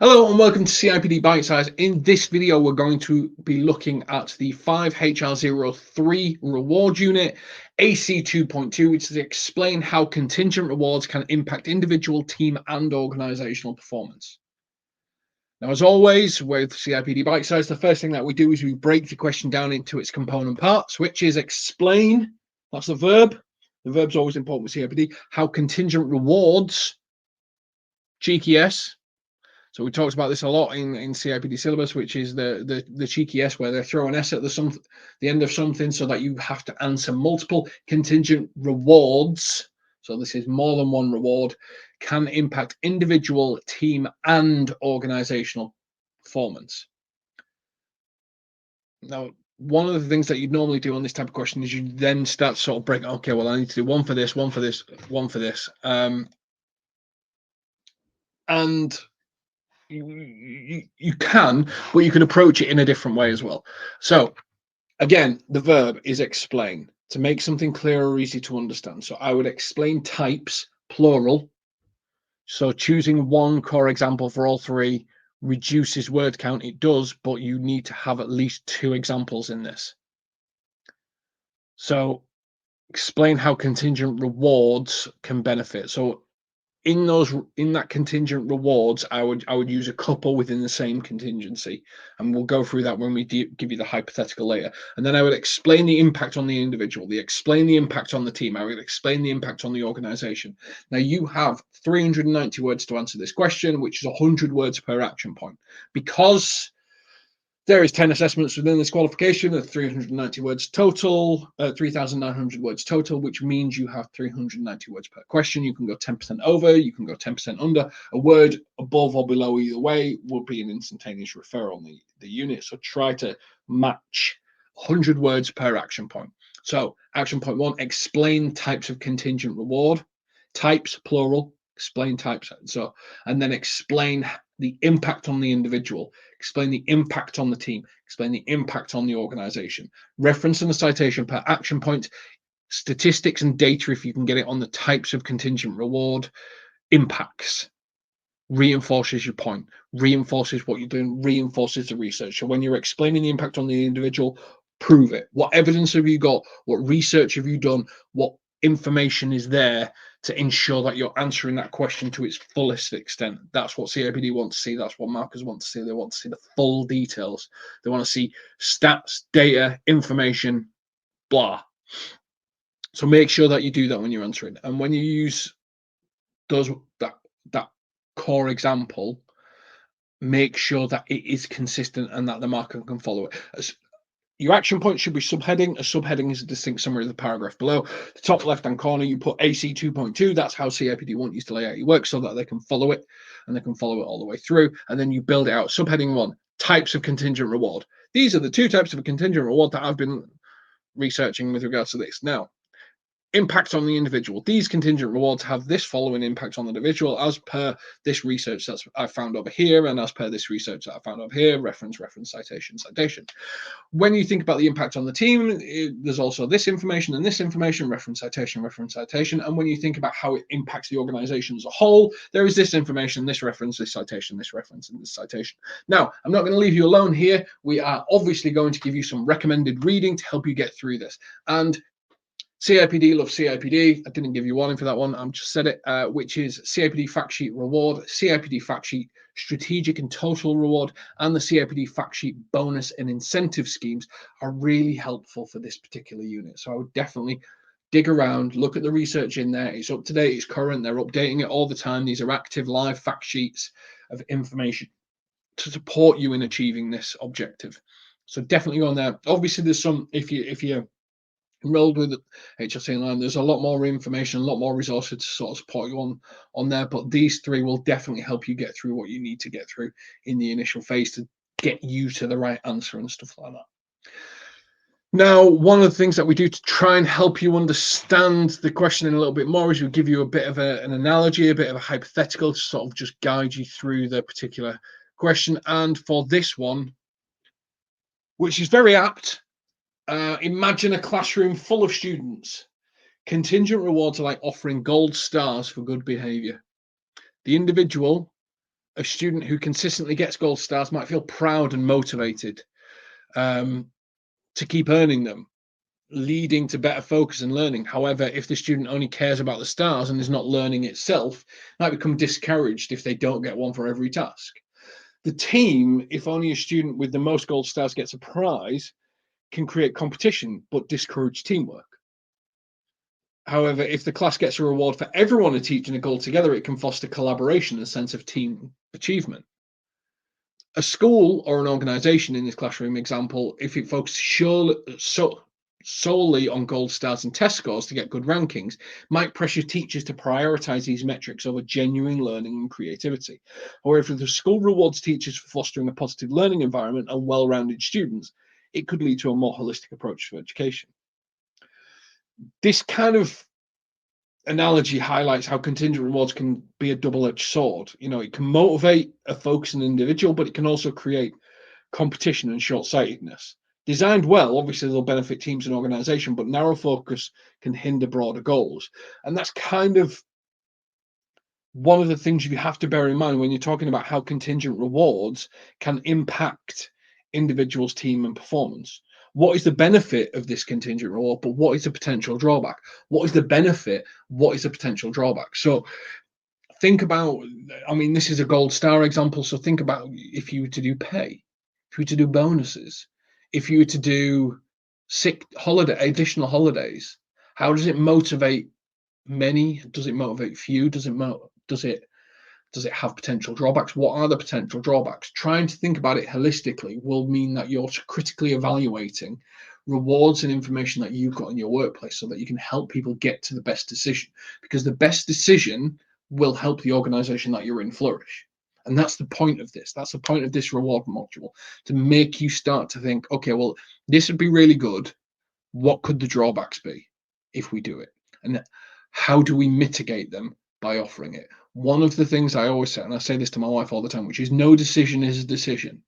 Hello and welcome to CIPD Bitesize. In this video, we're going to be looking at the 5HR03 reward unit, AC2.2, which is explain how contingent rewards can impact individual, team, and organizational performance. Now, as always, with CIPD Bitesize, the first thing that we do is we break the question down into its component parts, which is explain, that's the verb. The verb's always important with CIPD, how contingent rewards, cheeky S. So we talked about this a lot in CIPD syllabus, which is the cheeky S, where they throw an S at the end of something so that you have to answer multiple contingent rewards. So this is more than one reward, can impact individual, team, and organizational performance. Now, one of the things that you'd normally do on this type of question is you then start sort of break, okay, well, I need to do one for this, one for this, one for this. And you can, but you can approach it in a different way as well. So again, the verb is explain, to make something clear or easy to understand. So I would explain types, plural. So choosing one core example for all three reduces word count. It does, but you need to have at least two examples in this. So explain how contingent rewards can benefit. So in that contingent rewards, I would use a couple within the same contingency, and we'll go through that when we give you the hypothetical later. And then I would explain the impact on the individual, explain the impact on the team, I would explain the impact on the organization. Now you have 390 words to answer this question, which is 100 words per action point. Because there is 10 assessments within this qualification of 390 words total, 3,900 words total, which means you have 390 words per question. You can go 10% over, you can go 10% under. A word above or below either way will be an instantaneous referral on the unit. So try to match 100 words per action point. So action point one, explain types of contingent reward. Types, plural, explain types. So, and then explain the impact on the individual, explain the impact on the team, explain the impact on the organization. Reference and a citation per action point, statistics and data if you can get it on the types of contingent reward, impacts, reinforces your point, reinforces what you're doing, reinforces the research. So when you're explaining the impact on the individual, prove it. What evidence have you got? What research have you done? What information is there to ensure that you're answering that question to its fullest extent? That's what CIPD want to see. That's what markers want to see. They want to see the full details. They want to see stats, data, information, blah. So make sure that you do that when you're answering. And when you use that core example, make sure that it is consistent and that the marker can follow it. Your action point should be subheading. A subheading is a distinct summary of the paragraph below. The top left-hand corner, you put AC2.2. That's how CIPD want you to lay out your work so that they can follow it, and they can follow it all the way through. And then you build it out. Subheading one, types of contingent reward. These are the two types of a contingent reward that I've been researching with regards to this. Now, impact on the individual. These contingent rewards have this following impact on the individual as per this research that I found over here, and as per this research that I found over here, reference, citation, citation. When you think about the impact on the team, there's also this information and this information, reference, citation. And when you think about how it impacts the organization as a whole, there is this information, this reference, this citation, this reference, and this citation. Now, I'm not going to leave you alone here. We are obviously going to give you some recommended reading to help you get through this. And CIPD loves CIPD. I didn't give you warning for that one. I just said it, which is CIPD Fact Sheet Reward, CIPD Fact Sheet Strategic and Total Reward, and the CIPD Fact Sheet Bonus and Incentive Schemes are really helpful for this particular unit. So I would definitely dig around, look at the research in there. It's up to date, it's current, they're updating it all the time. These are active live fact sheets of information to support you in achieving this objective. So definitely go on there. Obviously, there's some, if you're enrolled with HLC Online, there's a lot more information, a lot more resources to sort of support you on there, but these three will definitely help you get through what you need to get through in the initial phase to get you to the right answer and stuff like that. Now, one of the things that we do to try and help you understand the question in a little bit more is we give you a bit of an analogy, a bit of a hypothetical to sort of just guide you through the particular question. And for this one, which is very apt, imagine a classroom full of students. Contingent rewards are like offering gold stars for good behavior. The individual A student who consistently gets gold stars might feel proud and motivated to keep earning them, leading to better focus and learning. However, if the student only cares about the stars and is not learning itself, might become discouraged if they don't get one for every task. The team, if only a student with the most gold stars gets a prize, can create competition but discourage teamwork. However, if the class gets a reward for everyone achieving a goal together, it can foster collaboration and a sense of team achievement. A school or an organization in this classroom example, if it focuses solely on gold stars and test scores to get good rankings, might pressure teachers to prioritize these metrics over genuine learning and creativity. Or if the school rewards teachers for fostering a positive learning environment and well-rounded students, it could lead to a more holistic approach to education. This kind of analogy highlights how contingent rewards can be a double-edged sword. It can motivate a focusing individual, but it can also create competition and short-sightedness. Designed well, obviously they'll benefit teams and organization, but narrow focus can hinder broader goals. And that's kind of one of the things you have to bear in mind when you're talking about how contingent rewards can impact individuals' team and performance. What is the benefit of this contingent reward, but what is the potential drawback? What is the benefit? What is the potential drawback? So think about, this is a gold star example. So think about if you were to do pay, if you were to do bonuses, if you were to do additional holidays, how does it motivate many? Does it motivate few? Does it have potential drawbacks? What are the potential drawbacks? Trying to think about it holistically will mean that you're critically evaluating rewards and information that you've got in your workplace so that you can help people get to the best decision, because the best decision will help the organization that you're in flourish. And that's the point of this. That's the point of this reward module, to make you start to think, okay, well, this would be really good. What could the drawbacks be if we do it? And how do we mitigate them by offering it? One of the things I always say, and I say this to my wife all the time, which is no decision is a decision.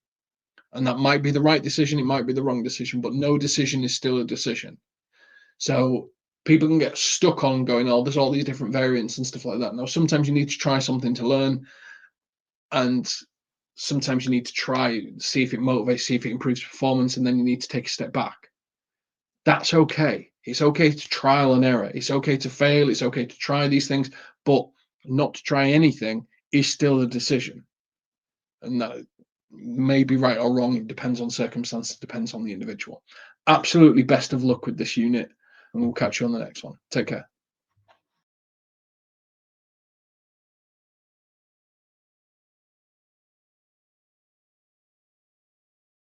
And that might be the right decision, it might be the wrong decision, but no decision is still a decision. So people can get stuck on going, oh, there's all these different variants and stuff like that. Now, sometimes you need to try something to learn, and sometimes you need to try, see if it motivates, see if it improves performance, and then you need to take a step back. That's okay. It's okay to trial and error. It's okay to fail. It's okay to try these things, but not to try anything is still a decision. And that may be right or wrong. It depends on circumstances, depends on the individual. Absolutely best of luck with this unit, and we'll catch you on the next one. Take care.